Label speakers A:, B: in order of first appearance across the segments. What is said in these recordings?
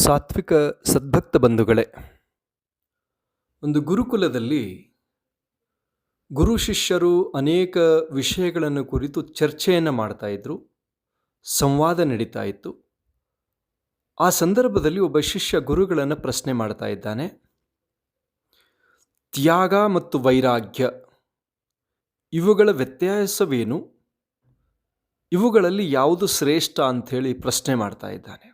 A: ಸಾತ್ವಿಕ ಸದ್ಭಕ್ತ ಬಂಧುಗಳೇ, ಒಂದು ಗುರುಕುಲದಲ್ಲಿ ಗುರು ಶಿಷ್ಯರು ಅನೇಕ ವಿಷಯಗಳನ್ನು ಕುರಿತು ಚರ್ಚೆಯನ್ನು ಮಾಡ್ತಾ ಇದ್ರು. ಸಂವಾದ ನಡೀತಾ ಇತ್ತು. ಆ ಸಂದರ್ಭದಲ್ಲಿ ಒಬ್ಬ ಶಿಷ್ಯ ಗುರುಗಳನ್ನು ಪ್ರಶ್ನೆ ಮಾಡ್ತಾ ಇದ್ದಾನೆ. ತ್ಯಾಗ ಮತ್ತು ವೈರಾಗ್ಯ ಇವುಗಳ ವ್ಯತ್ಯಾಸವೇನು? ಇವುಗಳಲ್ಲಿ ಯಾವುದು ಶ್ರೇಷ್ಠ ಅಂಥೇಳಿ ಪ್ರಶ್ನೆ ಮಾಡ್ತಾ ಇದ್ದಾನೆ.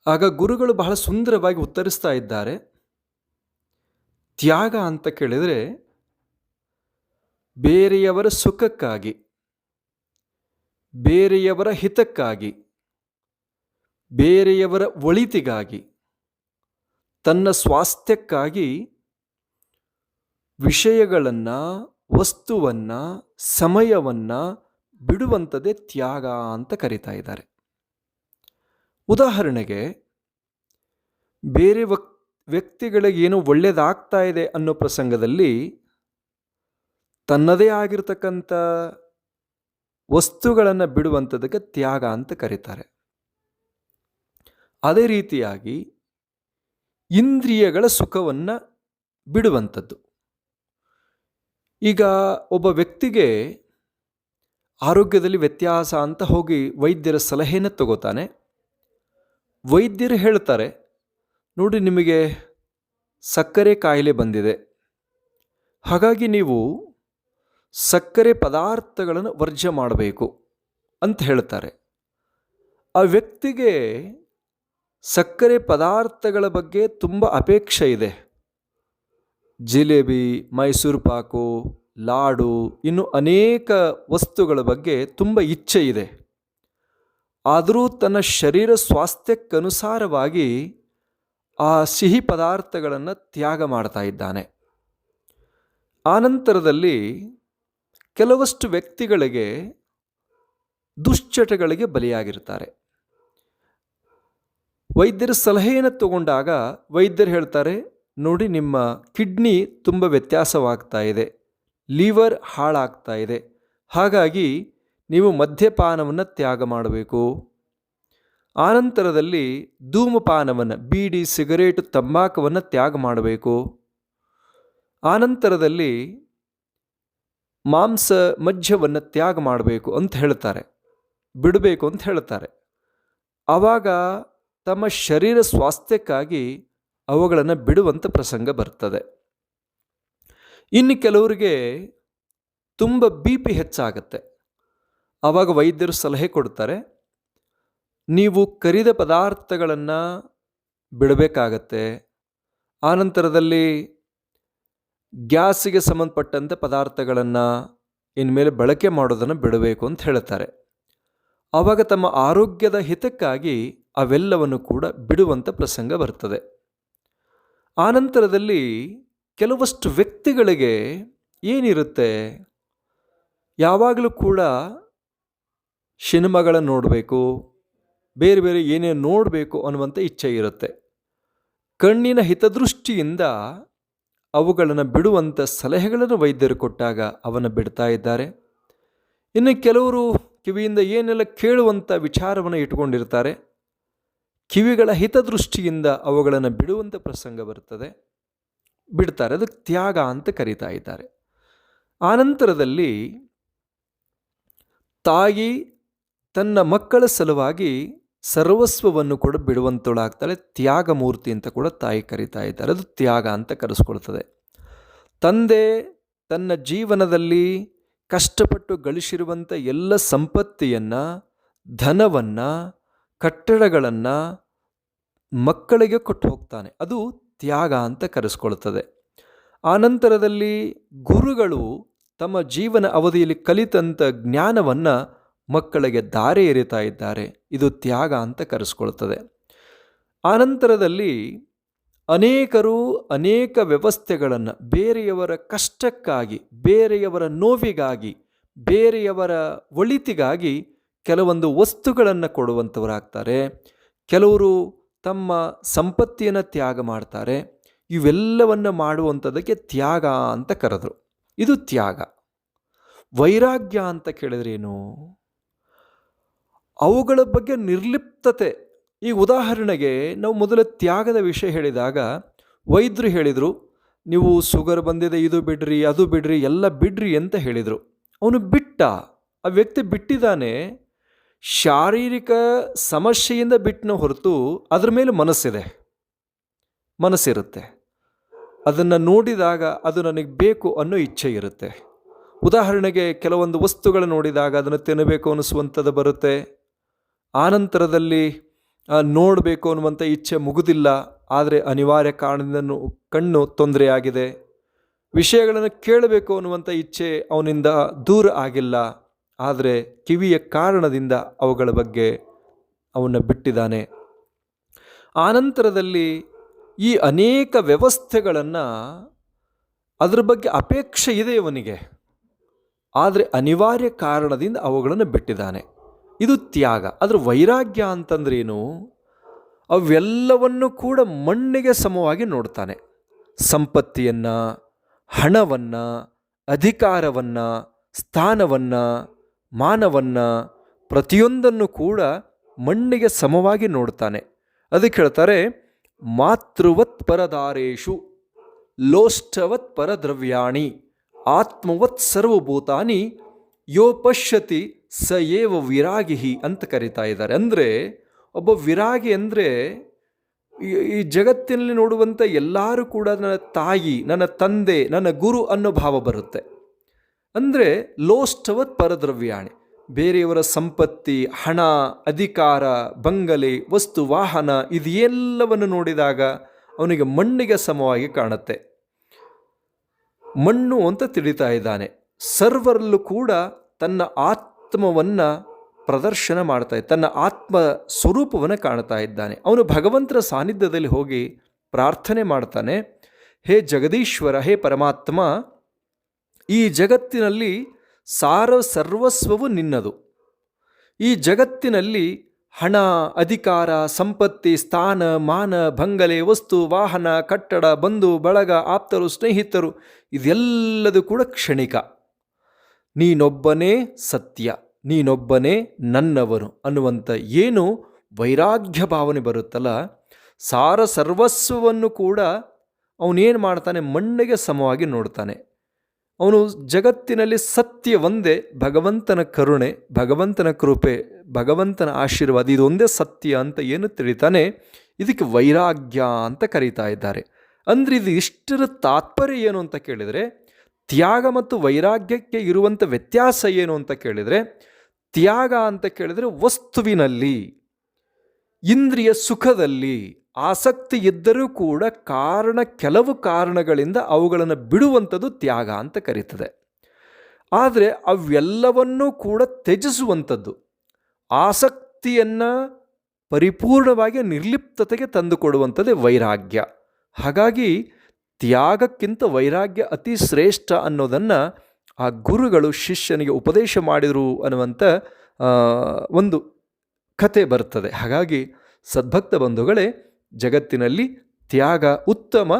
A: ಆಗ ಗುರುಗಳು ಬಹಳ ಸುಂದರವಾಗಿ ಉತ್ತರಿಸ್ತಾ ಇದ್ದಾರೆ. ತ್ಯಾಗ ಅಂತ ಕೇಳಿದರೆ ಬೇರೆಯವರ ಸುಖಕ್ಕಾಗಿ, ಬೇರೆಯವರ ಹಿತಕ್ಕಾಗಿ, ಬೇರೆಯವರ ಒಳಿತಿಗಾಗಿ, ತನ್ನ ಸ್ವಾಸ್ಥ್ಯಕ್ಕಾಗಿ ವಿಷಯಗಳನ್ನು, ವಸ್ತುವನ್ನು, ಸಮಯವನ್ನು ಬಿಡುವಂಥದ್ದೇ ತ್ಯಾಗ ಅಂತ ಕರೀತಾ ಇದ್ದಾರೆ. ಉದಾಹರಣೆಗೆ, ಬೇರೆ ವ್ಯಕ್ತಿಗಳಿಗೆ ಏನೋ ಒಳ್ಳೆಯದಾಗ್ತಾ ಇದೆ ಅನ್ನೋ ಪ್ರಸಂಗದಲ್ಲಿ ತನ್ನದೇ ಆಗಿರ್ತಕ್ಕಂಥ ವಸ್ತುಗಳನ್ನು ಬಿಡುವಂಥದ್ದಕ್ಕೆ ತ್ಯಾಗ ಅಂತ ಕರೀತಾರೆ. ಅದೇ ರೀತಿಯಾಗಿ ಇಂದ್ರಿಯಗಳ ಸುಖವನ್ನು ಬಿಡುವಂಥದ್ದು. ಈಗ ಒಬ್ಬ ವ್ಯಕ್ತಿಗೆ ಆರೋಗ್ಯದಲ್ಲಿ ವ್ಯತ್ಯಾಸ ಅಂತ ಹೋಗಿ ವೈದ್ಯರ ಸಲಹೆಯನ್ನು ತಗೋತಾನೆ. ವೈದ್ಯರು ಹೇಳ್ತಾರೆ, ನೋಡಿ ನಿಮಗೆ ಸಕ್ಕರೆ ಕಾಯಿಲೆ ಬಂದಿದೆ, ಹಾಗಾಗಿ ನೀವು ಸಕ್ಕರೆ ಪದಾರ್ಥಗಳನ್ನು ವರ್ಜ್ಯ ಮಾಡಬೇಕು ಅಂತ ಹೇಳ್ತಾರೆ. ಆ ವ್ಯಕ್ತಿಗೆ ಸಕ್ಕರೆ ಪದಾರ್ಥಗಳ ಬಗ್ಗೆ ತುಂಬ ಅಪೇಕ್ಷೆ ಇದೆ. ಜಿಲೇಬಿ, ಮೈಸೂರು ಪಾಕು, ಲಾಡು, ಇನ್ನು ಅನೇಕ ವಸ್ತುಗಳ ಬಗ್ಗೆ ತುಂಬ ಇಚ್ಛೆ ಇದೆ. ಆದರೂ ತನ್ನ ಶರೀರ ಸ್ವಾಸ್ಥ್ಯಕ್ಕನುಸಾರವಾಗಿ ಆ ಸಿಹಿ ಪದಾರ್ಥಗಳನ್ನು ತ್ಯಾಗ ಮಾಡ್ತಾ ಇದ್ದಾನೆ. ಆನಂತರದಲ್ಲಿ ಕೆಲವಷ್ಟು ವ್ಯಕ್ತಿಗಳಿಗೆ ದುಶ್ಚಟಗಳಿಗೆ ಬಲಿಯಾಗಿರ್ತಾರೆ. ವೈದ್ಯರ ಸಲಹೆಯನ್ನು ತಗೊಂಡಾಗ ವೈದ್ಯರು ಹೇಳ್ತಾರೆ, ನೋಡಿ ನಿಮ್ಮ ಕಿಡ್ನಿ ತುಂಬ ವ್ಯತ್ಯಾಸವಾಗ್ತಾ ಇದೆ, ಲಿವರ್ ಹಾಳಾಗ್ತಾ ಇದೆ, ಹಾಗಾಗಿ ನೀವು ಮದ್ಯಪಾನವನ್ನು ತ್ಯಾಗ ಮಾಡಬೇಕು. ಆನಂತರದಲ್ಲಿ ಧೂಮಪಾನವನ್ನು, ಬೀಡಿ, ಸಿಗರೇಟು, ತಂಬಾಕವನ್ನು ತ್ಯಾಗ ಮಾಡಬೇಕು. ಆನಂತರದಲ್ಲಿ ಮಾಂಸ, ಮದ್ಯವನ್ನು ತ್ಯಾಗ ಮಾಡಬೇಕು ಅಂತ ಹೇಳ್ತಾರೆ, ಬಿಡಬೇಕು ಅಂತ ಹೇಳ್ತಾರೆ. ಆವಾಗ ತಮ್ಮ ಶರೀರ ಸ್ವಾಸ್ಥ್ಯಕ್ಕಾಗಿ ಅವುಗಳನ್ನು ಬಿಡುವಂಥ ಪ್ರಸಂಗ ಬರ್ತದೆ. ಇನ್ನು ಕೆಲವರಿಗೆ ತುಂಬ BP ಹೆಚ್ಚಾಗತ್ತೆ. ಆವಾಗ ವೈದ್ಯರು ಸಲಹೆ ಕೊಡ್ತಾರೆ, ನೀವು ಕರಿದ ಪದಾರ್ಥಗಳನ್ನು ಬಿಡಬೇಕಾಗತ್ತೆ. ಆನಂತರದಲ್ಲಿ ಗ್ಯಾಸಿಗೆ ಸಂಬಂಧಪಟ್ಟಂಥ ಪದಾರ್ಥಗಳನ್ನು ಇನ್ಮೇಲೆ ಬಳಕೆ ಮಾಡೋದನ್ನು ಬಿಡಬೇಕು ಅಂತ ಹೇಳ್ತಾರೆ. ಆವಾಗ ತಮ್ಮ ಆರೋಗ್ಯದ ಹಿತಕ್ಕಾಗಿ ಅವೆಲ್ಲವನ್ನು ಕೂಡ ಬಿಡುವಂಥ ಪ್ರಸಂಗ ಬರ್ತದೆ. ಆನಂತರದಲ್ಲಿ ಕೆಲವಷ್ಟು ವ್ಯಕ್ತಿಗಳಿಗೆ ಏನಿರುತ್ತೆ, ಯಾವಾಗಲೂ ಕೂಡ ಸಿನಿಮಾಗಳನ್ನು ನೋಡಬೇಕು, ಬೇರೆ ಬೇರೆ ಏನೇನು ನೋಡಬೇಕು ಅನ್ನುವಂಥ ಇಚ್ಛೆ ಇರುತ್ತೆ. ಕಣ್ಣಿನ ಹಿತದೃಷ್ಟಿಯಿಂದ ಅವುಗಳನ್ನು ಬಿಡುವಂಥ ಸಲಹೆಗಳನ್ನು ವೈದ್ಯರು ಕೊಟ್ಟಾಗ ಅವನ್ನು ಬಿಡ್ತಾ ಇದ್ದಾರೆ. ಇನ್ನು ಕೆಲವರು ಕಿವಿಯಿಂದ ಏನೆಲ್ಲ ಕೇಳುವಂಥ ವಿಚಾರವನ್ನು ಇಟ್ಕೊಂಡಿರ್ತಾರೆ, ಕಿವಿಗಳ ಹಿತದೃಷ್ಟಿಯಿಂದ ಅವುಗಳನ್ನು ಬಿಡುವಂಥ ಪ್ರಸಂಗ ಬರ್ತದೆ, ಬಿಡ್ತಾರೆ. ಅದಕ್ಕೆ ತ್ಯಾಗ ಅಂತ ಕರೀತಾ ಇದ್ದಾರೆ. ಆನಂತರದಲ್ಲಿ ತಾಯಿ ತನ್ನ ಮಕ್ಕಳ ಸಲುವಾಗಿ ಸರ್ವಸ್ವವನ್ನು ಕೂಡ ಬಿಡುವಂತಳಾಗ್ತಾಳೆ, ತ್ಯಾಗ ಮೂರ್ತಿ ಅಂತ ಕೂಡ ತಾಯಿ ಕರೀತಾ ಇದ್ದಾರೆ. ಅದು ತ್ಯಾಗ ಅಂತ ಕರೆಸ್ಕೊಳ್ತದೆ. ತಂದೆ ತನ್ನ ಜೀವನದಲ್ಲಿ ಕಷ್ಟಪಟ್ಟು ಗಳಿಸಿರುವಂಥ ಎಲ್ಲ ಸಂಪತ್ತಿಯನ್ನು, ಧನವನ್ನು, ಕಟ್ಟಡಗಳನ್ನು ಮಕ್ಕಳಿಗೆ ಕೊಟ್ಟು ಹೋಗ್ತಾನೆ. ಅದು ತ್ಯಾಗ ಅಂತ ಕರೆಸ್ಕೊಳ್ತದೆ. ಆನಂತರದಲ್ಲಿ ಗುರುಗಳು ತಮ್ಮ ಜೀವನ ಅವಧಿಯಲ್ಲಿ ಕಲಿತಂಥ ಜ್ಞಾನವನ್ನು ಮಕ್ಕಳಿಗೆ ದಾರಿ ಎರಿತಾ ಇದ್ದಾರೆ. ಇದು ತ್ಯಾಗ ಅಂತ ಕರೆಸ್ಕೊಳ್ತದೆ. ಆನಂತರದಲ್ಲಿ ಅನೇಕರು ಅನೇಕ ವ್ಯವಸ್ಥೆಗಳನ್ನು ಬೇರೆಯವರ ಕಷ್ಟಕ್ಕಾಗಿ, ಬೇರೆಯವರ ನೋವಿಗಾಗಿ, ಬೇರೆಯವರ ಒಳಿತಿಗಾಗಿ ಕೆಲವೊಂದು ವಸ್ತುಗಳನ್ನು ಕೊಡುವಂಥವರಾಗ್ತಾರೆ. ಕೆಲವರು ತಮ್ಮ ಸಂಪತ್ತಿಯನ್ನು ತ್ಯಾಗ ಮಾಡ್ತಾರೆ. ಇವೆಲ್ಲವನ್ನು ಮಾಡುವಂಥದ್ದಕ್ಕೆ ತ್ಯಾಗ ಅಂತ ಕರೆದರು. ಇದು ತ್ಯಾಗ. ವೈರಾಗ್ಯ ಅಂತ ಕೇಳಿದ್ರೇನು? ಅವುಗಳ ಬಗ್ಗೆ ನಿರ್ಲಿಪ್ತತೆ, ಈ ಉದಾಹರಣೆಗೆ ನಾವು ಮೊದಲ ತ್ಯಾಗದ ವಿಷಯ ಹೇಳಿದಾಗ ವೈದ್ಯರು ಹೇಳಿದರು, ನೀವು ಶುಗರ್ ಬಂದಿದೆ, ಇದು ಬಿಡ್ರಿ, ಅದು ಬಿಡ್ರಿ, ಎಲ್ಲ ಬಿಡ್ರಿ ಅಂತ ಹೇಳಿದರು. ಅವನು ಬಿಟ್ಟ, ಆ ವ್ಯಕ್ತಿ ಬಿಟ್ಟಿದ್ದಾನೆ. ಶಾರೀರಿಕ ಸಮಸ್ಯೆಯಿಂದ ಬಿಟ್ಟನ ಹೊರತು ಅದರ ಮೇಲೆ ಮನಸ್ಸಿರುತ್ತೆ. ಅದನ್ನು ನೋಡಿದಾಗ ಅದು ನನಗೆ ಬೇಕು ಅನ್ನೋ ಇಚ್ಛೆ ಇರುತ್ತೆ. ಉದಾಹರಣೆಗೆ ಕೆಲವೊಂದು ವಸ್ತುಗಳು ನೋಡಿದಾಗ ಅದನ್ನು ತಿನ್ನಬೇಕು ಅನ್ನಿಸುವಂಥದ್ದು ಬರುತ್ತೆ. ಆನಂತರದಲ್ಲಿ ನೋಡಬೇಕು ಅನ್ನುವಂಥ ಇಚ್ಛೆ ಮುಗುದಿಲ್ಲ, ಆದರೆ ಅನಿವಾರ್ಯ ಕಾರಣದಿಂದ ಕಣ್ಣು ತೊಂದರೆಯಾಗಿದೆ. ವಿಷಯಗಳನ್ನು ಕೇಳಬೇಕು ಅನ್ನುವಂಥ ಇಚ್ಛೆ ಅವನಿಂದ ದೂರ ಆಗಿಲ್ಲ, ಆದರೆ ಕಿವಿಯ ಕಾರಣದಿಂದ ಅವುಗಳ ಬಗ್ಗೆ ಅವನ್ನ ಬಿಟ್ಟಿದ್ದಾನೆ. ಆನಂತರದಲ್ಲಿ ಈ ಅನೇಕ ವ್ಯವಸ್ಥೆಗಳನ್ನು ಅದರ ಬಗ್ಗೆ ಅಪೇಕ್ಷೆ ಇದೆ ಇವನಿಗೆ, ಆದರೆ ಅನಿವಾರ್ಯ ಕಾರಣದಿಂದ ಅವುಗಳನ್ನು ಬಿಟ್ಟಿದ್ದಾನೆ. ಇದು ತ್ಯಾಗ. ಅದರ ವೈರಾಗ್ಯ ಅಂತಂದ್ರೇನು? ಅವೆಲ್ಲವನ್ನು ಕೂಡ ಮಣ್ಣಿಗೆ ಸಮವಾಗಿ ನೋಡ್ತಾನೆ. ಸಂಪತ್ತಿಯನ್ನು, ಹಣವನ್ನು, ಅಧಿಕಾರವನ್ನು, ಸ್ಥಾನವನ್ನು, ಮಾನವನ್ನು, ಪ್ರತಿಯೊಂದನ್ನು ಕೂಡ ಮಣ್ಣಿಗೆ ಸಮವಾಗಿ ನೋಡ್ತಾನೆ. ಅದಕ್ಕೆ ಹೇಳ್ತಾರೆ, ಮಾತೃವತ್ ಪರದಾರೇಶು ಲೋಷ್ಠವತ್ ಪರದ್ರವ್ಯಾಣಿ ಆತ್ಮವತ್ ಸರ್ವಭೂತಾನಿ ಯೋ ಪಶ್ಯತಿ ಸ ಏವ ವಿರಾಗಿ ಅಂತ ಕರೀತಾ ಇದ್ದಾರೆ. ಅಂದರೆ ಒಬ್ಬ ವಿರಾಗಿ ಅಂದರೆ ಈ ಜಗತ್ತಿನಲ್ಲಿ ನೋಡುವಂಥ ಎಲ್ಲರೂ ಕೂಡ ನನ್ನ ತಾಯಿ, ನನ್ನ ತಂದೆ, ನನ್ನ ಗುರು ಅನ್ನೋ ಭಾವ ಬರುತ್ತೆ. ಅಂದರೆ ಲೋಷ್ಠವತ್ ಪರದ್ರವ್ಯಾಣಿ, ಬೇರೆಯವರ ಸಂಪತ್ತಿ, ಹಣ, ಅಧಿಕಾರ, ಬಂಗಲೆ, ವಸ್ತು, ವಾಹನ ಇದೆಲ್ಲವನ್ನು ನೋಡಿದಾಗ ಅವನಿಗೆ ಮಣ್ಣಿಗೆ ಸಮವಾಗಿ ಕಾಣುತ್ತೆ. ಮಣ್ಣು ಅಂತ ತಿಳಿತಾ ಇದ್ದಾನೆ. ಸರ್ವರಲ್ಲೂ ಕೂಡ ತನ್ನ ಆತ್ಮವನ್ನು ಪ್ರದರ್ಶನ ಮಾಡ್ತಾ ತನ್ನ ಆತ್ಮ ಸ್ವರೂಪವನ್ನು ಕಾಣ್ತಾ ಇದ್ದಾನೆ. ಅವನು ಭಗವಂತನ ಸಾನ್ನಿಧ್ಯದಲ್ಲಿ ಹೋಗಿ ಪ್ರಾರ್ಥನೆ ಮಾಡ್ತಾನೆ, ಹೇ ಜಗದೀಶ್ವರ, ಹೇ ಪರಮಾತ್ಮ, ಈ ಜಗತ್ತಿನಲ್ಲಿ ಸರ್ವಸ್ವವು ನಿನ್ನದು. ಈ ಜಗತ್ತಿನಲ್ಲಿ ಹಣ, ಅಧಿಕಾರ, ಸಂಪತ್ತಿ, ಸ್ಥಾನ, ಮಾನ, ಬಂಗಲೆ, ವಸ್ತು, ವಾಹನ, ಕಟ್ಟಡ, ಬಂಧು ಬಳಗ, ಆಪ್ತರು, ಸ್ನೇಹಿತರು ಇದೆಲ್ಲದೂ ಕೂಡ ಕ್ಷಣಿಕ. ನೀನೊಬ್ಬನೇ ಸತ್ಯ, ನೀನೊಬ್ಬನೇ ನನ್ನವನು ಅನ್ನುವಂಥ ಏನು ವೈರಾಗ್ಯ ಭಾವನೆ ಬರುತ್ತಲ್ಲ, ಸರ್ವಸ್ವವನ್ನು ಕೂಡ ಅವನೇನು ಮಾಡ್ತಾನೆ, ಮಣ್ಣಿಗೆ ಸಮವಾಗಿ ನೋಡ್ತಾನೆ. ಅವನು ಜಗತ್ತಿನಲ್ಲಿ ಸತ್ಯ ಒಂದೇ, ಭಗವಂತನ ಕರುಣೆ, ಭಗವಂತನ ಕೃಪೆ, ಭಗವಂತನ ಆಶೀರ್ವಾದ, ಇದೊಂದೇ ಸತ್ಯ ಅಂತ ಏನು ತಿಳಿತಾನೆ. ಇದಕ್ಕೆ ವೈರಾಗ್ಯ ಅಂತ ಕರೀತಾ ಇದ್ದಾರೆ. ಅಂದರೆ ಇದು ಇಷ್ಟರ ತಾತ್ಪರ್ಯ ಏನು ಅಂತ ಕೇಳಿದರೆ, ತ್ಯಾಗ ಮತ್ತು ವೈರಾಗ್ಯಕ್ಕೆ ಇರುವಂಥ ವ್ಯತ್ಯಾಸ ಏನು ಅಂತ ಕೇಳಿದರೆ, ತ್ಯಾಗ ಅಂತ ಕೇಳಿದರೆ ವಸ್ತುವಿನಲ್ಲಿ, ಇಂದ್ರಿಯ ಸುಖದಲ್ಲಿ ಆಸಕ್ತಿ ಇದ್ದರೂ ಕೂಡ ಕೆಲವು ಕಾರಣಗಳಿಂದ ಅವುಗಳನ್ನು ಬಿಡುವಂಥದ್ದು ತ್ಯಾಗ ಅಂತ ಕರೀತದೆ. ಆದರೆ ಅವೆಲ್ಲವನ್ನೂ ಕೂಡ ತ್ಯಜಿಸುವಂಥದ್ದು, ಆಸಕ್ತಿಯನ್ನು ಪರಿಪೂರ್ಣವಾಗಿ ನಿರ್ಲಿಪ್ತತೆಗೆ ತಂದುಕೊಡುವಂಥದ್ದೇ ವೈರಾಗ್ಯ. ಹಾಗಾಗಿ ತ್ಯಾಗಕ್ಕಿಂತ ವೈರಾಗ್ಯ ಅತಿ ಶ್ರೇಷ್ಠ ಅನ್ನೋದನ್ನು ಆ ಗುರುಗಳು ಶಿಷ್ಯನಿಗೆ ಉಪದೇಶ ಮಾಡಿದರು ಅನ್ನುವಂಥ ಒಂದು ಕತೆ ಬರ್ತದೆ. ಹಾಗಾಗಿ ಸದ್ಭಕ್ತ ಬಂಧುಗಳೇ, ಜಗತ್ತಿನಲ್ಲಿ ತ್ಯಾಗ ಉತ್ತಮ,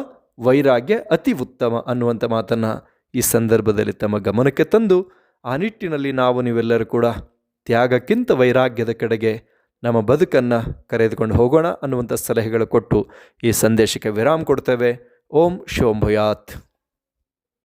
A: ವೈರಾಗ್ಯ ಅತಿ ಉತ್ತಮ ಅನ್ನುವಂಥ ಮಾತನ್ನು ಈ ಸಂದರ್ಭದಲ್ಲಿ ತಮ್ಮ ಗಮನಕ್ಕೆ ತಂದು, ಆ ನಿಟ್ಟಿನಲ್ಲಿ ನಾವು ನೀವೆಲ್ಲರೂ ಕೂಡ ತ್ಯಾಗಕ್ಕಿಂತ ವೈರಾಗ್ಯದ ಕಡೆಗೆ ನಮ್ಮ ಬದುಕನ್ನು ಕರೆದುಕೊಂಡು ಹೋಗೋಣ ಅನ್ನುವಂಥ ಸಲಹೆಗಳು ಕೊಟ್ಟು ಈ ಸಂದೇಶಕ್ಕೆ ವಿರಾಮ ಕೊಡ್ತೇವೆ. ಓಂ ಶೋಂ ಭೂಯಾತ್.